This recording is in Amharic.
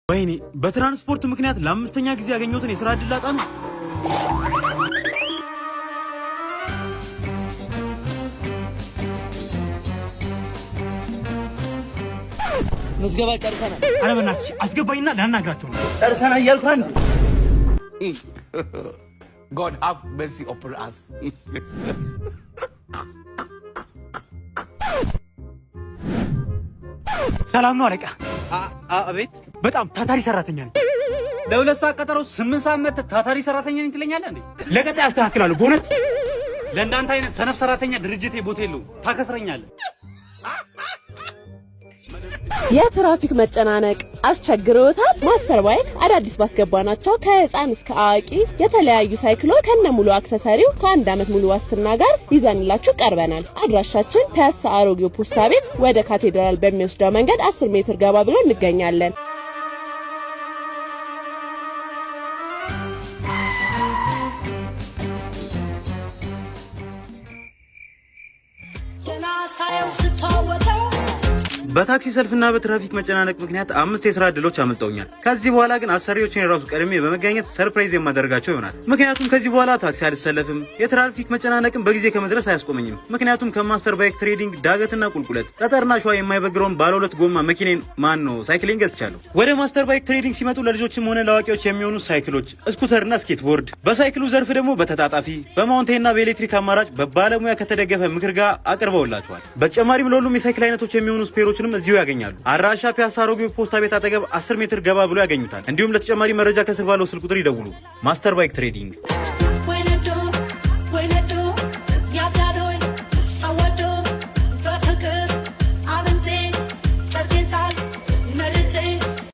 ወይኔ በትራንስፖርት ምክንያት ለአምስተኛ ጊዜ ያገኘሁትን የሥራ ዕድል ላጣ ነው። ምዝገባ ጨርሰናል። ኧረ በእናትሽ አስገባኝና ላናግራቸው ነው። ጨርሰናል እያልኩ አንድ God have mercy upon us. ሰላም ነው አለቃ? አቤት። በጣም ታታሪ ሰራተኛ ነኝ። ለሁለት ሰዓት ቀጠሮ 8 ሰዓት መጥተህ ታታሪ ሰራተኛ ነኝ ትለኛለህ እንዴ? ለቀጣይ አስተካክላለሁ። በእውነት ለእንዳንተ አይነት ሰነፍ ሰራተኛ ድርጅቴ ቦታ የለውም። ታከስረኛለህ። የትራፊክ መጨናነቅ አስቸግሮታል? ማስተር ባይክ አዳዲስ ባስገባናቸው ከህፃን እስከ አዋቂ የተለያዩ ሳይክሎች ከነሙሉ አክሰሰሪው ከ1 ዓመት ሙሉ ዋስትና ጋር ይዘንላችሁ ቀርበናል። አድራሻችን ፒያሳ አሮጌው ፖስታ ቤት ወደ ካቴድራል በሚወስደው መንገድ 10 ሜትር ገባ ብሎ እንገኛለን። በታክሲ ሰልፍና በትራፊክ መጨናነቅ ምክንያት 5 የሥራ ዕድሎች አመልጠውኛል። ከዚህ በኋላ ግን አሰሪዎችን የራሱ ቀድሜ በመገኘት ሰርፕራይዝ የማደርጋቸው ይሆናል። ምክንያቱም ከዚህ በኋላ ታክሲ አልሰለፍም። የትራፊክ መጨናነቅን በጊዜ ከመድረስ አያስቆመኝም። ምክንያቱም ከማስተር ባይክ ትሬዲንግ ዳገትና ቁልቁለት ጠጠርና ሸዋ የማይበግረውን ባለ 2 ጎማ መኪናን ሳይክሊንግ ገዝቻለሁ። ወደ ማስተር ባይክ ትሬዲንግ ሲመጡ ለልጆችም ሆነ ለአዋቂዎች የሚሆኑ ሳይክሎች፣ ስኩተርና ስኬትቦርድ፣ በሳይክሉ ዘርፍ ደግሞ በተጣጣፊ በማውንቴንና በኤሌክትሪክ አማራጭ በባለሙያ ከተደገፈ ምክር ጋር አቅርበውላቸዋል። በተጨማሪም ለሁሉም የሳይክል አይነቶች የሚሆኑ ስፔሮች እዚሁ ያገኛሉ። አድራሻ ፒያሳ አሮጌው ፖስታ ቤት አጠገብ 10 ሜትር ገባ ብሎ ያገኙታል። እንዲሁም ለተጨማሪ መረጃ ከስር ባለው ስልክ ቁጥር ይደውሉ። ማስተር ባይክ ትሬዲንግ